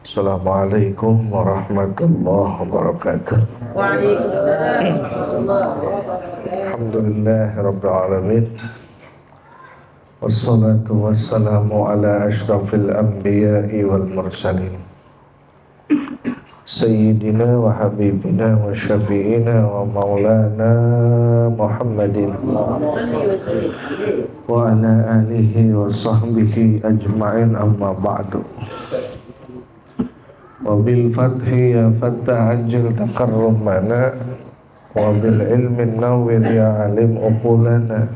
Assalamualaikum warahmatullahi wabarakatuh. Waalaikumsalam warahmatullahi wabarakatuh. Alhamdulillah rabbil alamin. Wassalatu wassalamu ala asyrafil anbiya'i wal mursalin. Sayyidina wa habibina wa syafi'ina wa maulana Muhammadin wa ala alihi wa sahbihi ajma'in, amma ba'du. Wa bil fathi ya fattah ajil takarrumana, wa bil ilmi nawwir ya alim uqulana.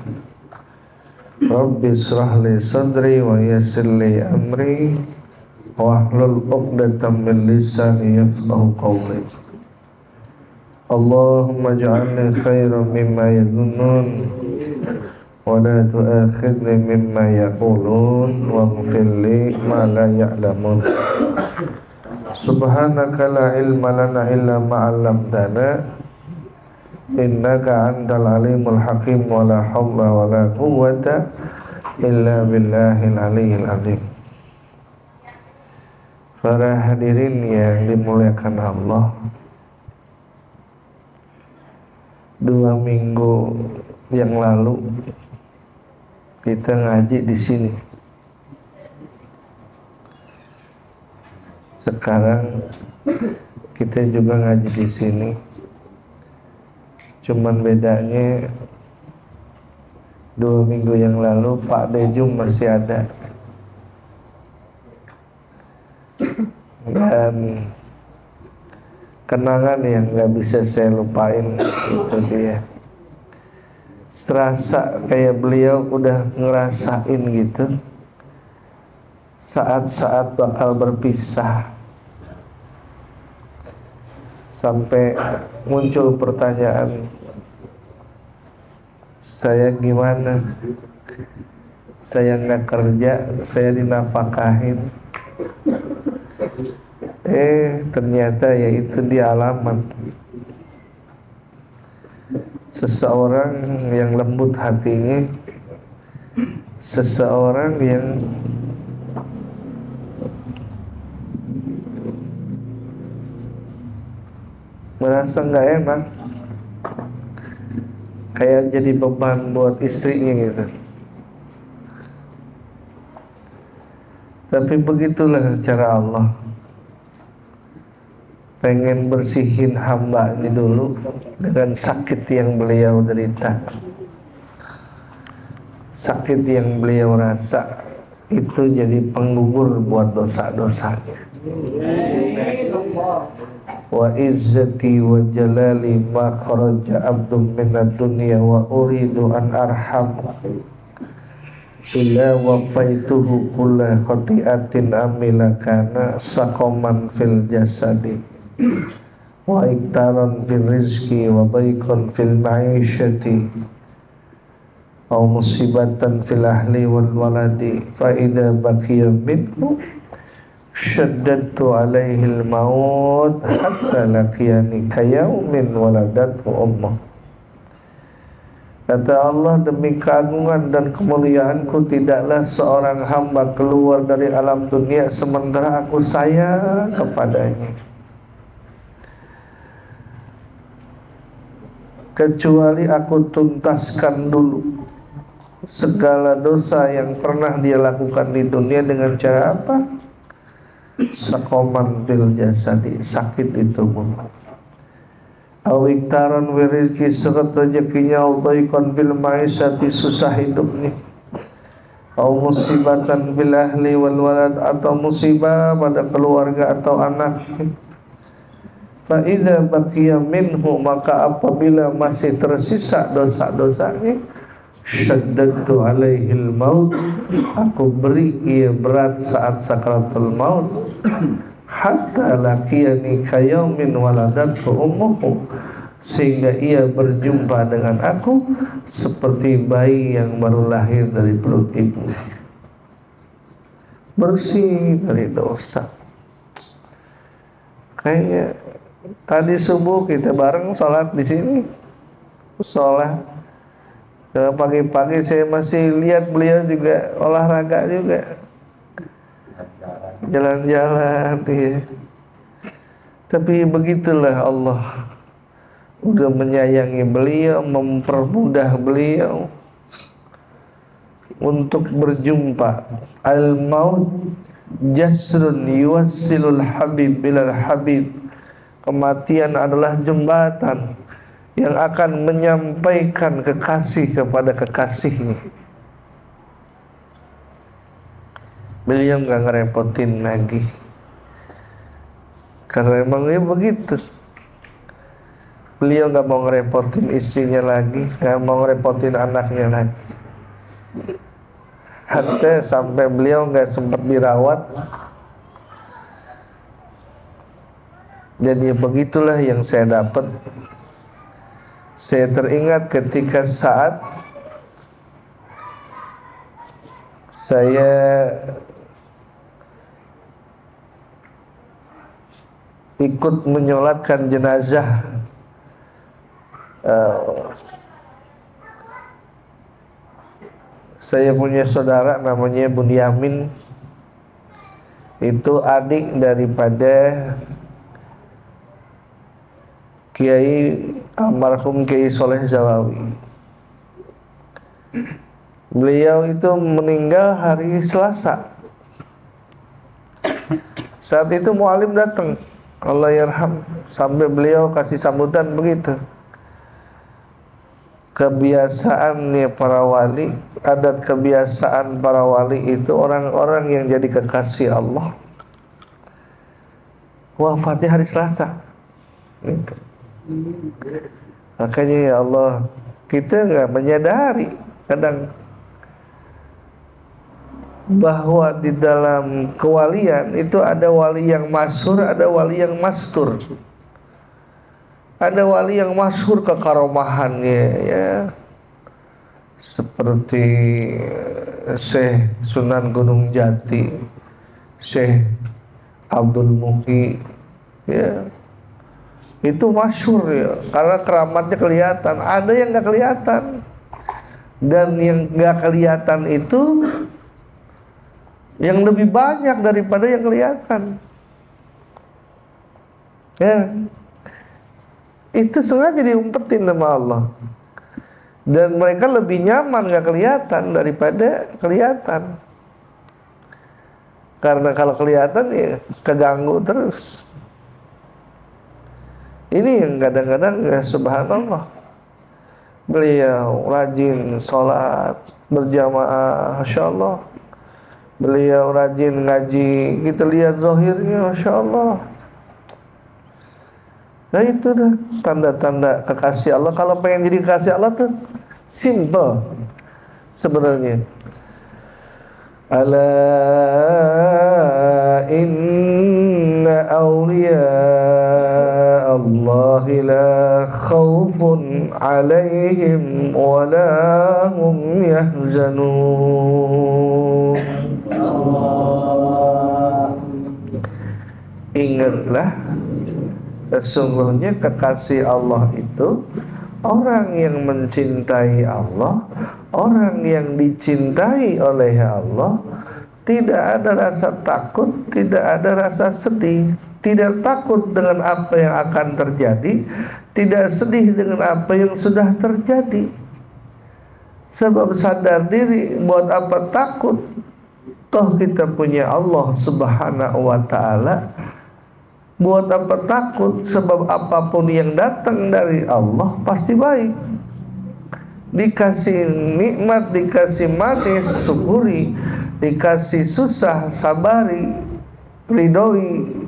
Rabbi israh li sadri wa yassir li amri wahlul 'uqdatam min lisani yafqahu qawli. Allahumma ij'alni khairan mimma yadhunnun wa la tu'akhidni mimma yaqulun wa ighfir li ma la ya'lamun. Subhanaka la ilma lana illa ma 'allamtana innaka antal alimul hakim wa la haula wa la quwwata illa billahil aliyyil azim. Para hadirin yang dimuliakan Allah, 2 minggu yang lalu kita ngaji di sini. Sekarang kita juga ngaji di sini. Cuman bedanya 2 minggu yang lalu Pak Dejum masih ada. Dan kenangan yang gak bisa saya lupain itu dia. Serasa kayak beliau udah ngerasain gitu saat-saat bakal berpisah. Sampai muncul pertanyaan, saya gimana? Saya nggak kerja, saya dinafkahin. Ternyata yaitu di alamat seseorang yang lembut hatinya, seseorang yang merasa nggak enak, kayak jadi beban buat istrinya gitu. Tapi begitulah cara Allah, pengen bersihin hamba ini dulu dengan sakit yang beliau derita, sakit yang beliau rasa itu jadi penggugur buat dosa-dosanya. Wa izzati wa jalali ma kharaja abdun minad dunya wa uridu an arham illa wafaituhu kulla khati'atin amila kana saqaman fil jasadi wa iktaran fil rizki wa daiqan fil ma'isyati aw musibatan fil ahli wal waladi fa idza baqiya minhu syaddadtu alaihi al-maut hatta laqiyani kayaumin waladatu ummah. Kata Allah, demi keagungan dan kemuliaanku, tidaklah seorang hamba keluar dari alam dunia sementara aku sayang kepadanya, kecuali aku tuntaskan dulu segala dosa yang pernah dia lakukan di dunia. Dengan cara apa? Sakoman fil jasadi, sakit di tubuh. Awiktaran wirizki, serta rezekinya. Aldaiqan fil ma'isyati, susah hidupnya. Aw musibatan fil ahli wal walad, atau musibah pada keluarga atau anak. Fa idza baqiya minhu, maka apabila masih tersisa dosa-dosanya, syaddadtu alaihil maut, aku beri ia berat saat sakaratul maut, hatta laqiyani kayaumin waladatu ummuhu, sehingga ia berjumpa dengan aku seperti bayi yang baru lahir dari perut ibu, bersih dari dosa. Kayak tadi subuh kita bareng sholat di sini, sholat. Pagi-pagi saya masih lihat beliau juga olahraga juga. jalan-jalan ya. Tapi begitulah Allah udah menyayangi beliau, mempermudah beliau untuk berjumpa. Al-maut jasrun yuwassilul habib bilal habib. Kematian adalah jembatan yang akan menyampaikan kekasih kepada kekasihnya. Beliau nggak ngerepotin lagi, karena emangnya begitu. Beliau nggak mau ngerepotin istrinya lagi, nggak mau ngerepotin anaknya lagi. Hatta sampai beliau nggak sempat dirawat. Jadi begitulah yang saya dapat. Saya teringat ketika saat saya ikut menyolatkan jenazah saya punya saudara namanya Bunyamin, itu adik daripada Kiai almarhum Kiai Soleh Zawawi. Beliau itu meninggal hari Selasa. Saat itu mualim datang, Allah yarham, sampai beliau kasih sambutan begitu. Kebiasaannya para wali, adat kebiasaan para wali itu orang-orang yang jadi kekasih Allah wafatnya hari Selasa gitu. Makanya ya Allah, kita nggak menyadari kadang bahwa di dalam kewalian itu ada wali yang masyhur, ada wali yang mastur. Ada wali yang masyhur kekaromahannya ya, seperti Syekh Sunan Gunung Jati, Syekh Abdul Muhyi ya. Itu masyhur ya, karena keramatnya kelihatan. Ada yang nggak kelihatan, dan yang nggak kelihatan itu yang lebih banyak daripada yang kelihatan. Ya, itu sengaja diumpetin sama Allah, dan mereka lebih nyaman nggak kelihatan daripada kelihatan. Karena kalau kelihatan ya keganggu terus. Ini yang kadang-kadang ya subhanallah, beliau rajin sholat berjamaah, Masya Allah. Beliau rajin ngaji, kita lihat zahirnya, Masya Allah. Nah itu dah tanda-tanda kekasih Allah. Kalau pengen jadi kekasih Allah tuh simple sebenarnya. Ala inna awliya Allahi la khawfun alaihim wa la hum yahzanun. Ingatlah, sesungguhnya kekasih Allah itu orang yang mencintai Allah, orang yang dicintai oleh Allah. Tidak ada rasa takut, tidak ada rasa sedih, tidak takut dengan apa yang akan terjadi, tidak sedih dengan apa yang sudah terjadi. Sebab sadar diri, buat apa takut? Toh kita punya Allah Subhanahu wa ta'ala. Buat apa takut? Sebab apapun yang datang dari Allah pasti baik. Dikasih nikmat, dikasih manis, syukuri. Dikasih susah, sabari, ridhoi.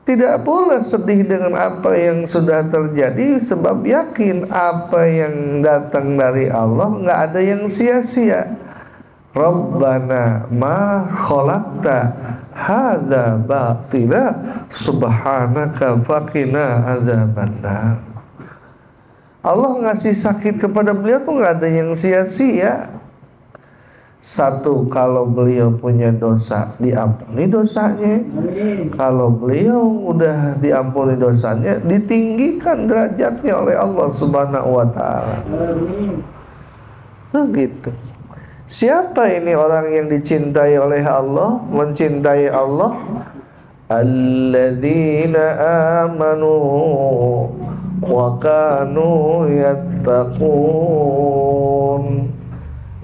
Tidak pula sedih dengan apa yang sudah terjadi, sebab yakin apa yang datang dari Allah nggak ada yang sia-sia. Rabbana ma khalaqta hadza batila subhanaka faqina adzabannar. Allah ngasih sakit kepada beliau tuh nggak ada yang sia-sia. Satu, kalau beliau punya dosa, diampuni dosanya. Kalau beliau udah diampuni dosanya, ditinggikan derajatnya oleh Allah Subhanahu wa ta'ala. Begitu. Siapa ini orang yang dicintai oleh Allah, mencintai Allah? Alladzina amanu wa kanu yattaqun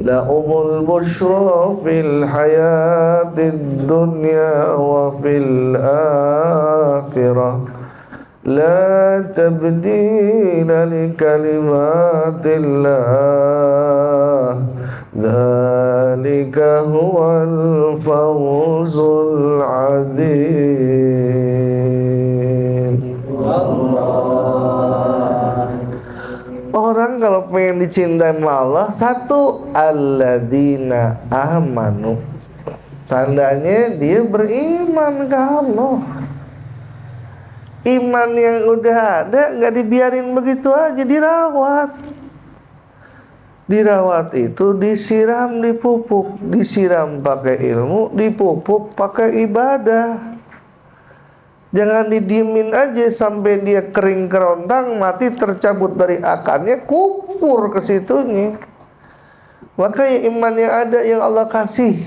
lahumul busyra fil hayatid dunya wa fil akhirah la tabdila li kalimatillah dzalika huwal fawzul adzim. Orang kalau pengen dicintai Allah, satu, alladzina amanu, tandanya dia beriman ke Allah. Iman yang udah ada nggak dibiarin begitu aja, dirawat. Dirawat itu disiram, dipupuk, disiram pakai ilmu, dipupuk pakai ibadah. Jangan didiemin aja sampai dia kering kerontang, mati, tercabut dari akarnya, kubur ke situnya. Makanya iman yang ada yang Allah kasih,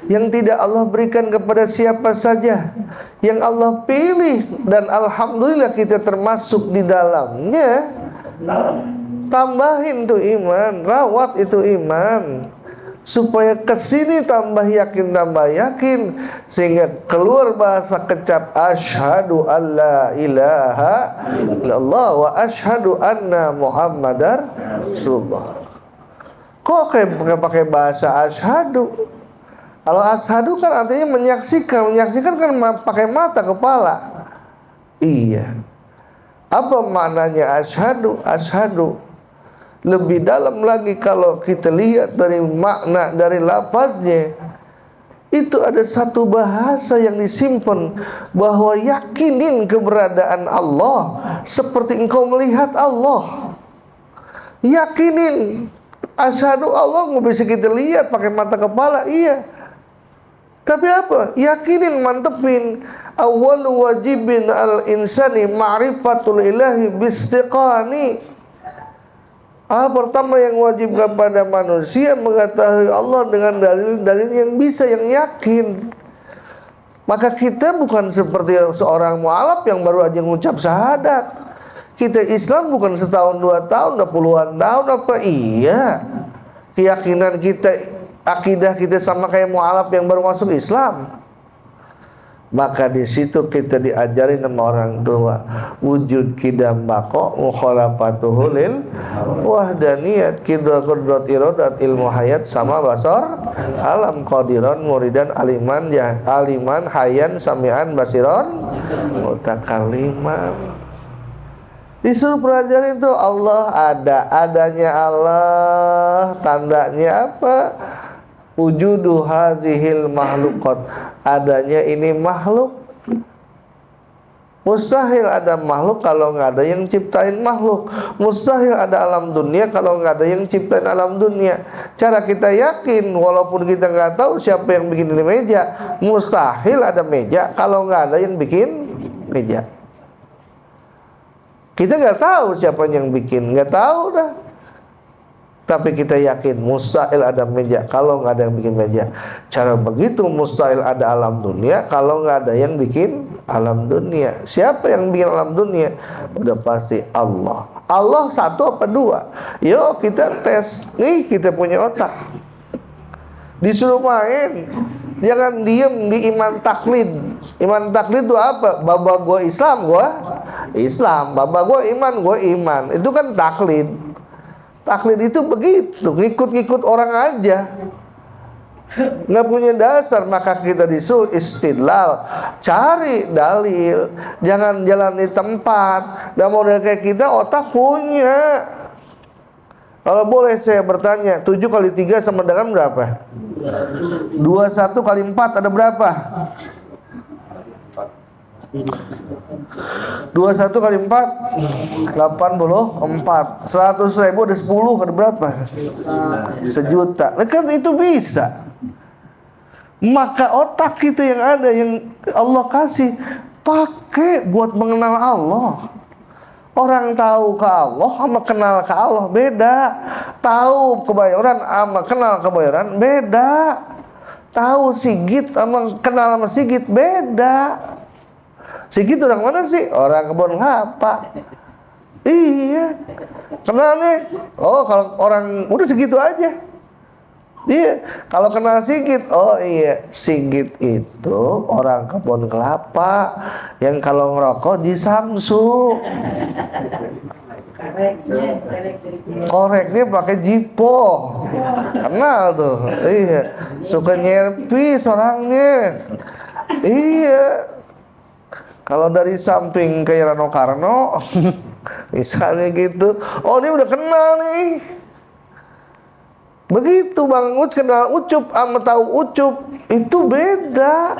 yang tidak Allah berikan kepada siapa saja, yang Allah pilih, dan alhamdulillah kita termasuk di dalamnya. Tambahin tuh iman, rawat itu iman, supaya kesini tambah yakin, sehingga keluar bahasa kecap asyhadu alla ilaha illallah wa asyhadu anna muhammadar rasulullah. Kok kayak pakai bahasa asyhadu? Kalau asyhadu kan artinya menyaksikan kan pakai mata kepala. Iya. Apa maknanya asyhadu? Asyhadu lebih dalam lagi kalau kita lihat dari makna dari lafaznya, itu ada satu bahasa yang disimpan, bahwa yakinin keberadaan Allah seperti engkau melihat Allah. Yakinin. Asyhadu Allah nggak bisa kita lihat pakai mata kepala, iya. Tapi apa? Yakinin, mantepin. Awal wajibin al insani ma'rifatul ilahi bistiqani. Pertama yang wajib kepada manusia mengetahui Allah dengan dalil-dalil yang bisa, yang yakin. Maka kita bukan seperti seorang mu'alaf yang baru aja ngucap syahadat. Kita Islam bukan setahun, 2 tahun, udah puluhan tahun apa? Iya. Keyakinan kita, akidah kita sama kayak mu'alaf yang baru masuk Islam. Maka di situ kita diajarin sama orang tua, wujud kidam bako mukhalafatuhu lil wahdaniyat, qudrat iradat ilmu hayat sama basar alam qadiran muridan aliman hayan samian basiron mutakalliman. Disuruh pelajarin itu Allah ada, adanya Allah tandanya apa? Wujudu hadhil makhluqat, adanya ini makhluk. Mustahil ada makhluk kalau nggak ada yang ciptain makhluk. Mustahil ada alam dunia kalau nggak ada yang ciptain alam dunia. Cara kita yakin, walaupun kita nggak tahu siapa yang bikin ini meja, mustahil ada meja kalau nggak ada yang bikin meja. Kita nggak tahu siapa yang bikin, nggak tahu dah. Tapi kita yakin mustahil ada meja kalau nggak ada yang bikin meja. Cara begitu mustahil ada alam dunia kalau nggak ada yang bikin alam dunia. Siapa yang bikin alam dunia? Udah pasti Allah. Allah satu apa dua? Yuk kita tes. Nih kita punya otak. Disuruh main. Jangan diem di iman taklid. Iman taklid itu apa? Baba gua Islam, gua Islam. Baba gua iman. Itu kan taklid. Taklid itu begitu, ngikut-ngikut orang aja, nggak punya dasar. Maka kita disuruh istidlal, cari dalil, jangan jalan di tempat. Dan model kayak kita otak punya. Kalau boleh saya bertanya, 7 kali 3 sama dengan berapa? 21 kali 4 ada berapa? 21 kali 4 84. 100.000 ada 10, ada berapa? 1.000.000. Nah, kan itu bisa. Maka otak kita yang ada, yang Allah kasih, pakai buat mengenal Allah. Orang tahu ke Allah sama kenal ke Allah beda. Tahu kebayoran sama kenal kebayoran beda. Tahu Sigit sama kenal sama Sigit beda. Sigit orang mana sih? Orang Kebon Kelapa. Iya. Kenalnya, oh kalau orang udah segitu aja. Iya. Kalau kenal Sigit, oh iya, Sigit itu orang Kebon Kelapa yang kalau ngerokok di Samsu. Koreknya pakai Jipo. Kenal tuh. Iya. Suka nyerpis orangnya. Iya. Kalau dari samping ke Rano Karno misalnya gitu, oh dia udah kenal nih. Begitu Bang Ucup kenal Ucup sama tahu Ucup itu beda.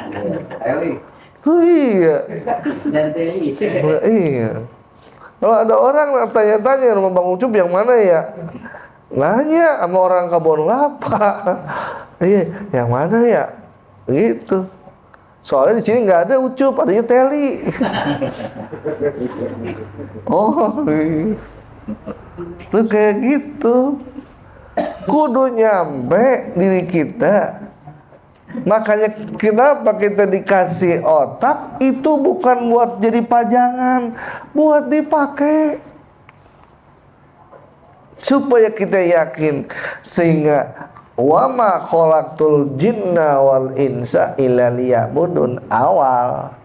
Iya. Iya. Kalau ada orang tanya-tanya rumah Bang Ucup yang mana ya? Nanya sama orang Kebon Kelapa. Iya, yang mana ya? Gitu. Soalnya di sini nggak ada Ucup, adanya Teli. Oh, tuh kayak gitu. Kudu nyampe diri kita. Makanya kenapa kita dikasih otak itu bukan buat jadi pajangan, buat dipakai. Supaya kita yakin sehingga wa ma khalaqtul jinna wal insa illa liya'budun awal.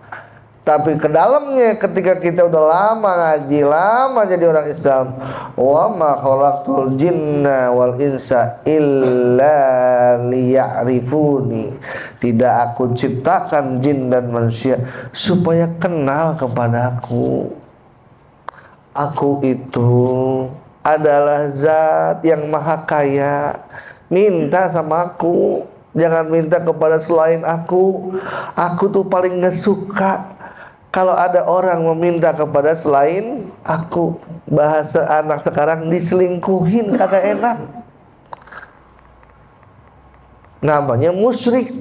Tapi ke dalamnya ketika kita udah lama ngaji, lama jadi orang Islam, wa ma khalaqtul jinna wal insa illa liya'rifuni. Tidak aku ciptakan jin dan manusia supaya kenal kepadaku. Aku itu adalah zat yang maha kaya. Minta sama aku, jangan minta kepada selain aku. Aku tuh paling gak suka kalau ada orang meminta kepada selain aku. Bahasa anak sekarang diselingkuhin, kagak enak. Namanya musyrik,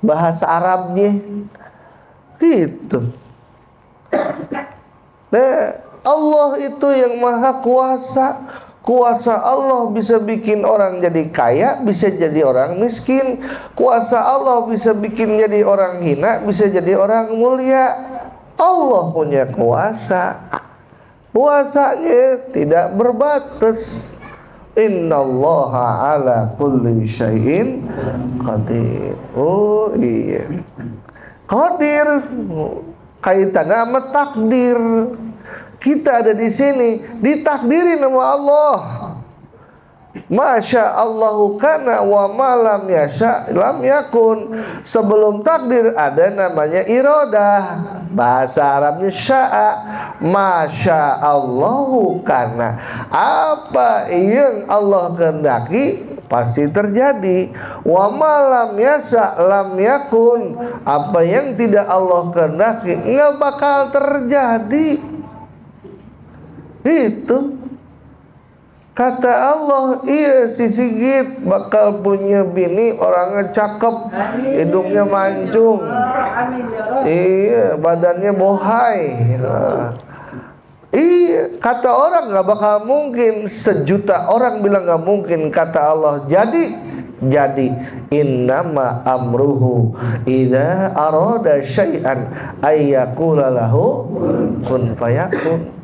bahasa Arabnya gitu. Nah, Allah itu yang maha kuasa. Kuasa Allah bisa bikin orang jadi kaya, bisa jadi orang miskin. Kuasa Allah bisa bikin jadi orang hina, bisa jadi orang mulia. Allah punya kuasa. Kuasanya tidak berbatas. Innallaha ala kulli syai'in qadir. Oh iya. Qadir kaitannya sama takdir. Kita ada di sini ditakdirin sama Allah. Masya Allahu kana wa malam yasha lam yakun. Sebelum takdir ada namanya iradah. Bahasa Arabnya sya'a. Masya Allahu kana. Apa yang Allah kehendaki pasti terjadi. Wa malam yasha lam yakun. Apa yang tidak Allah kehendaki nggak bakal terjadi. Itu kata Allah, iya si Sigit bakal punya bini orangnya cakep, hidungnya mancung, iya badannya bohai. Iya, kata orang nggak bakal mungkin, 1.000.000 orang bilang nggak mungkin, kata Allah jadi. Innama amruhu idza arada syai'an ayyaqula lahu kun fayakun.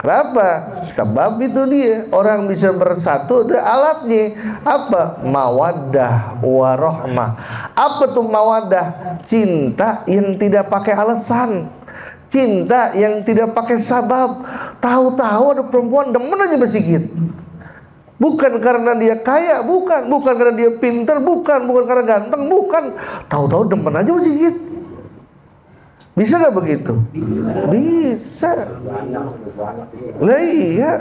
Kenapa? Sebab itu dia orang bisa bersatu, ada alatnya. Apa? Mawaddah warahmah. Apa tuh mawaddah? Cinta yang tidak pakai alasan, cinta yang tidak pakai sabab. Tahu-tahu ada perempuan demen aja bersikit. Bukan karena dia kaya, bukan karena dia pintar, bukan karena ganteng, bukan. Tahu-tahu demen aja bersikit. Bisa gak begitu? Bisa. Lah iya.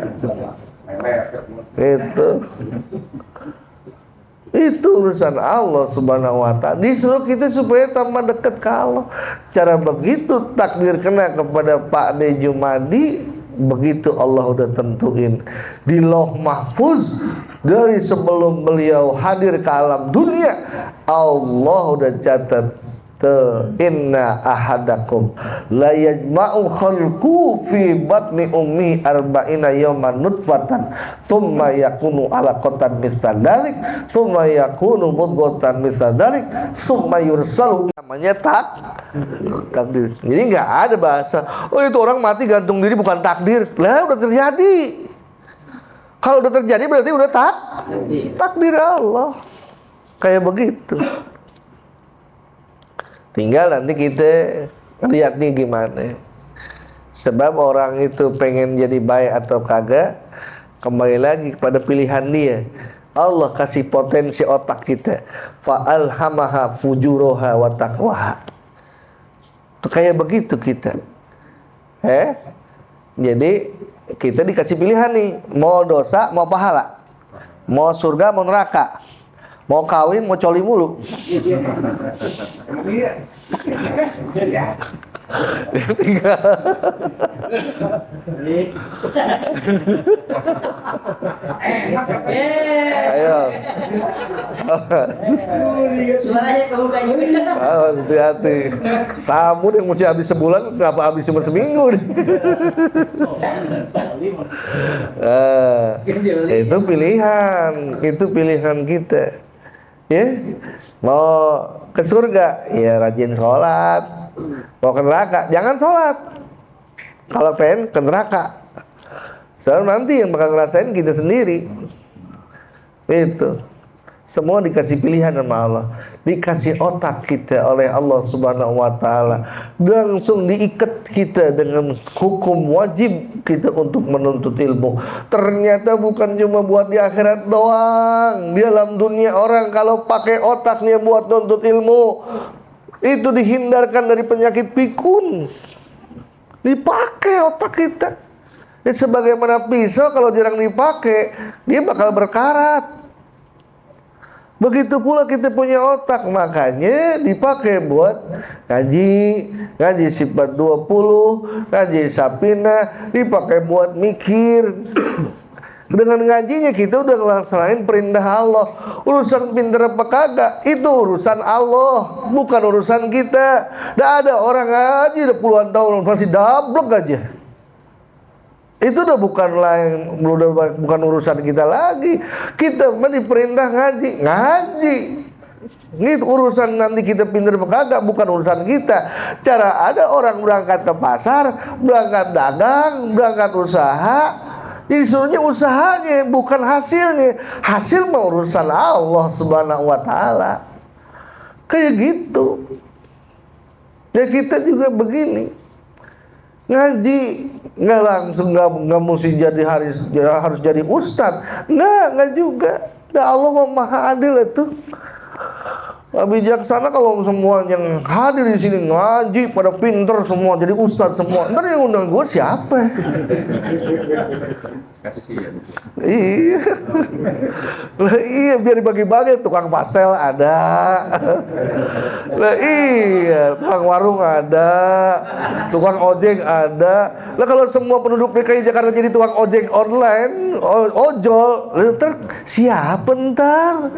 Itu urusan Allah Subhanahu wa ta'ala. Disuruh kita supaya tambah dekat ke Allah. Cara begitu takdir kena kepada Pak D. Jumadi, begitu Allah udah tentuin di Lauh Mahfuz dari sebelum beliau hadir ke alam dunia. Allah udah catat Tuh, inna ahadakum la yajma'u khalqu fi batni ummi arba'ina yawman nutfatan thumma yakunu alaqatan mithla dzalik thumma yakunu mudghatan mithla dzalik thumma yursalu, namanya takdir. Jadi enggak ada bahasa oh itu orang mati gantung diri bukan takdir. Lah udah terjadi. Kalau udah terjadi berarti udah takdir Allah. Kayak begitu. Tinggal nanti kita lihat nih gimana. Sebab orang itu pengen jadi baik atau kagak, kembali lagi kepada pilihan dia. Allah kasih potensi otak kita. Fa'alhamaha fujuroha wa taqwaha. Itu kayak begitu kita. Jadi kita dikasih pilihan nih, mau dosa, mau pahala, mau surga, mau neraka. Mau kawin, mau coli mulu. Ayo. Suaranya kebuka juga. Hati-hati. Sabun yang mesti habis sebulan, kenapa habis cuma seminggu? Itu pilihan kita. Ya, mau ke surga, ya rajin sholat. Mau ke neraka, jangan sholat. Kalau pengen ke neraka, soalnya nanti yang bakal ngerasain kita sendiri. Itu semua dikasih pilihan sama Allah, dikasih otak kita oleh Allah Subhanahu wa Ta'ala, langsung diikat kita dengan hukum wajib kita untuk menuntut ilmu. Ternyata bukan cuma buat di akhirat doang, di dalam dunia orang kalau pakai otaknya buat nuntut ilmu itu dihindarkan dari penyakit pikun. Dipakai otak kita. Ini sebagaimana pisau kalau jarang dipakai dia bakal berkarat. Begitu pula kita punya otak, makanya dipakai buat ngaji sifat 20, ngaji sapina, dipakai buat mikir. Dengan ngajinya kita udah ngelaksanain perintah Allah. Urusan pinter apa kagak itu urusan Allah, bukan urusan kita. Nggak ada orang ngaji udah puluhan tahun masih dablek aja. Itu udah bukan urusan kita lagi. Kita diperintah ngaji. Ini urusan nanti kita pintar apa kagak bukan urusan kita. Cara ada orang berangkat ke pasar, berangkat dagang, berangkat usaha, disuruhnya usahanya bukan hasilnya. Hasil mah urusan Allah Subhanahu wa Ta'ala. Kayak gitu. Ya kita juga begini. Ngaji nggak langsung nggak mesti harus jadi ustadz, nggak juga. Ya Allah Maha Adil itu. Bijaksana kalau semua yang hadir di sini ngaji pada pinter semua jadi ustadz semua. Ntar yang undang gue siapa? Kasihan. Iya. Iya biar dibagi-bagi, tukang pastel ada. Lah iya, tukang warung ada, tukang ojek ada. Lah kalau semua penduduk DKI Jakarta jadi tukang ojek online, ojol, ntar siapa ntar?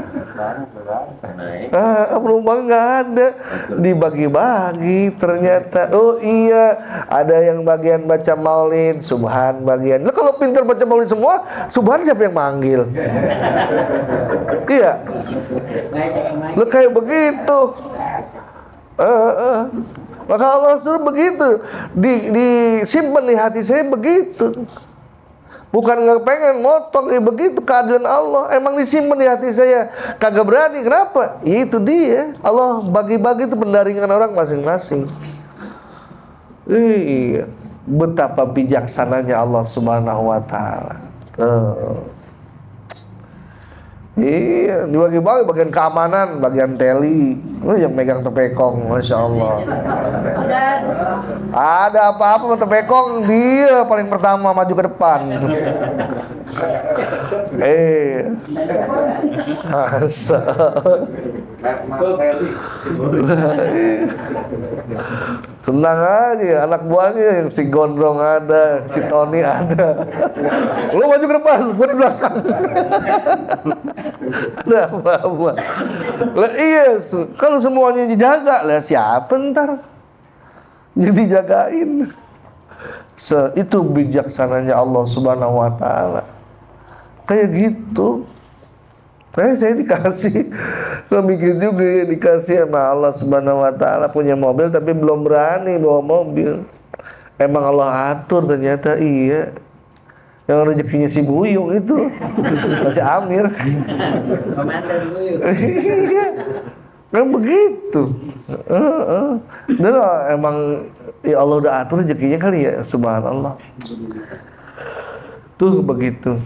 Penumpang nggak ada, dibagi-bagi ternyata. Oh iya, ada yang bagian baca maulid, subhan bagian. Lah kalau pintar baca maulid semua, subhan siapa yang manggil? Iya. Lah kayak begitu. Maka Allah suruh begitu, disimpan di hati saya begitu. Bukan nggak pengen motong, begitu keadilan Allah. Emang disimpan di hati saya, kagak berani. Kenapa? Itu dia. Allah bagi-bagi itu pendaringan orang masing-masing. Iya, betapa bijaksananya Allah Subhanahu wa Ta'ala. Iya, dibagi-bagi bagian keamanan, bagian teli, yang megang tepekong, masya Allah. Ada apa-apa sama tepekong, dia paling pertama maju ke depan. Masa. Senang aja, anak buahnya yang si Gondrong ada, si Tony ada. Lu maju ke depan, gue di belakang. Ada apa-apa. Lah iya, kalau Kalau semuanya dijaga lah siapa ntar yang dijagain? Itu bijaksananya Allah Subhanahu wa taala. Kayak gitu. Saya dikasih, saya mikir juga ya, dikasih sama Allah Subhanahu wa taala punya mobil tapi belum berani bawa mobil. Emang Allah atur ternyata iya. Yang rezekinya si Buyung itu masih Amir. Komandan Buyung. Iya. Kan begitu. Dan emang ya Allah udah atur rezekinya kali ya, subhanallah. Tuh begitu.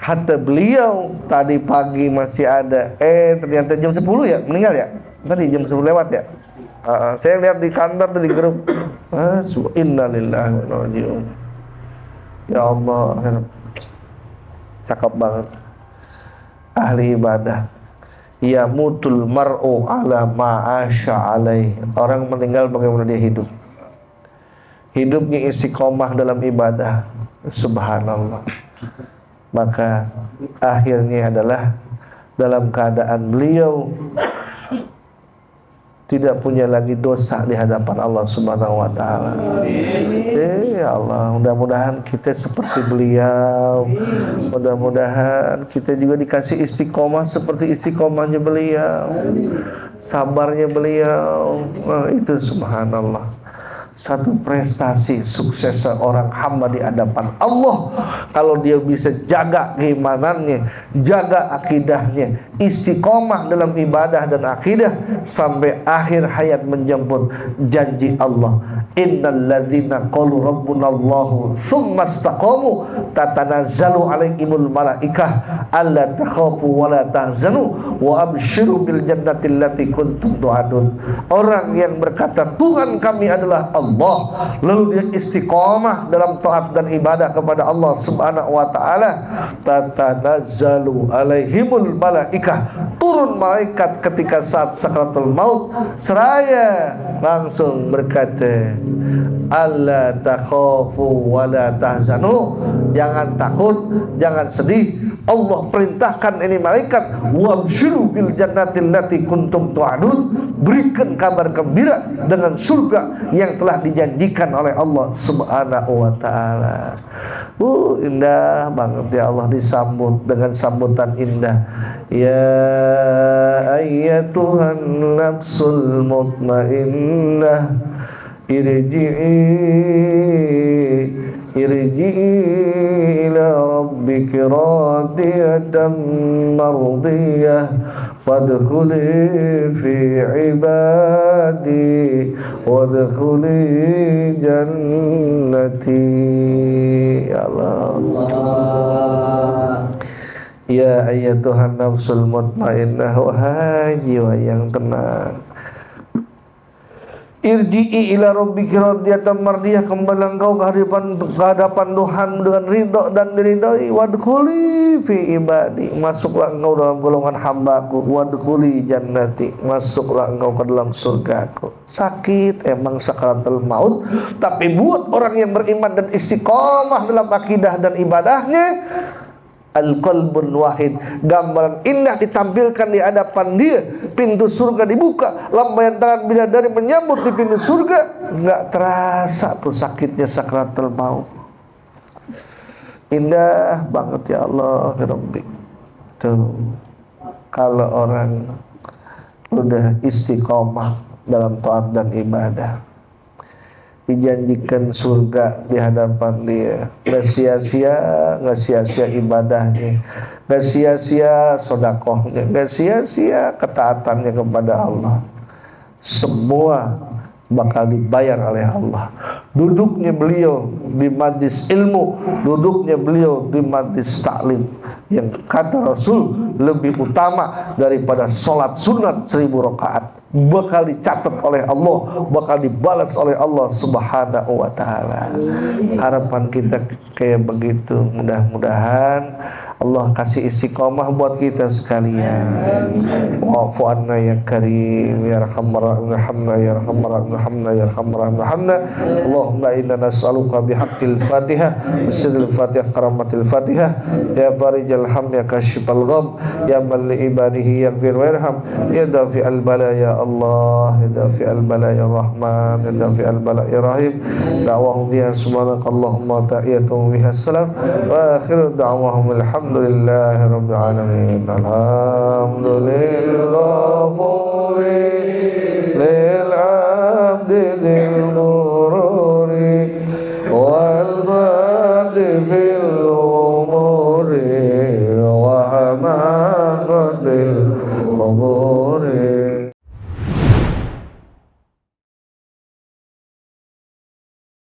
Hatta beliau tadi pagi masih ada, ternyata jam 10 ya meninggal ya. Tadi jam 10 lewat ya. Saya lihat di kantor tuh di grup. Innalillahi wa inna ilaihi raji'un. Ya Allah, cakep banget. Ahli ibadah. Ya mutul mar'u ala ma'asha alaih. Orang meninggal bagaimana dia hidup. Hidupnya istiqomah dalam ibadah. Subhanallah. Maka akhirnya adalah dalam keadaan beliau tidak punya lagi dosa di hadapan Allah Subhanahu wa taala. Ya Allah, mudah-mudahan kita seperti beliau. Mudah-mudahan kita juga dikasih istiqomah seperti istiqomahnya beliau. Sabarnya beliau. Itu subhanallah. Satu prestasi sukses seorang hamba di hadapan Allah kalau dia bisa jaga keimanannya, jaga akidahnya, istiqomah dalam ibadah dan akidah sampai akhir hayat menjemput janji Allah. Innal ladzina qalu rabbunallahu tsumma istaqamu tatanazzalu alaihimul malaikah alla takhafu wa la tahzanu wa abshiru bil jannati allati kuntum tu'adun. Orang yang berkata Tuhan kami adalah Allah, lalu dia istiqomah dalam taat dan ibadah kepada Allah Subhanahu wa taala, tatanazzalu alaihimul malaikah, turun malaikat ketika saat sakaratul maut seraya langsung berkata alla takhafu wa la tahzanu, jangan takut, jangan sedih. Allah perintahkan ini malaikat wabshiru bil jannati allati kuntum tu'adun, berikan kabar gembira dengan surga yang telah dijanjikan oleh Allah Subhanahu wa taala. Indah banget ya Allah disambut dengan sambutan indah. Ya ayyatuhan nafsul mutmainnah irji'i ila rabbiki radiyatan mardiyah fadkhuli fi ibadi wadkhuli jannati. Ya Allah. Ya ayyatuhan nafsul mutmainnah, wahai jiwa yang tenang, irji'i ila rabbiki radiyatan mardiyah, kembali engkau ke hadapan Tuhan dengan ridha dan diridhai. Wadkhuli fi ibadi, masuklah engkau dalam golongan hambaku. Wadkhuli jannati, masuklah engkau ke dalam surgaku. Sakit emang sakaratul maut, tapi buat orang yang beriman dan istiqomah dalam akidah dan ibadahnya, al-qalbun wahid, gambaran indah ditampilkan di hadapan dia. Pintu surga dibuka, lambaian tangan bidadari menyambut di pintu surga. Enggak terasa tuh sakitnya sakaratul maut. Indah banget ya Allah ya Rabbi. Tuh, kalau orang udah istiqomah dalam taat dan ibadah, dijanjikan surga di hadapan dia. Nggak sia-sia ibadahnya, nggak sia-sia sedekahnya, nggak sia-sia ketaatannya kepada Allah. Semua bakal dibayar oleh Allah. Duduknya beliau di majlis ilmu, duduknya beliau di majlis taklim, yang kata Rasul lebih utama daripada sholat sunat 1000 rakaat. Bakal dicatat oleh Allah, bakal dibalas oleh Allah Subhanahu wa taala. Harapan kita kayak begitu. Mudah-mudahan Allah kasih istiqomah buat kita sekalian. Wa'fu anna ya karim ya arhamar rahimin ya arhamar rahimin ya arhamar rahimin. Allahumma inna nas'aluka bihaqqil Fatihah bisidil Fatihah karamatil Fatihah ya farijal ham ya kashifal gham ya man li ibadihi yaghfir warham ya dafi al bala ya Allah ya dafi al bala ya Rahman ya dafi al bala ya Rahim. Da'wahum biha subhanakallahumma ta'iyatuhum biha salam wa akhiru da'wahum alhamdulillahi rabbil alamin. Alhamdulillah lil abdi dil mururi wal fadhi bil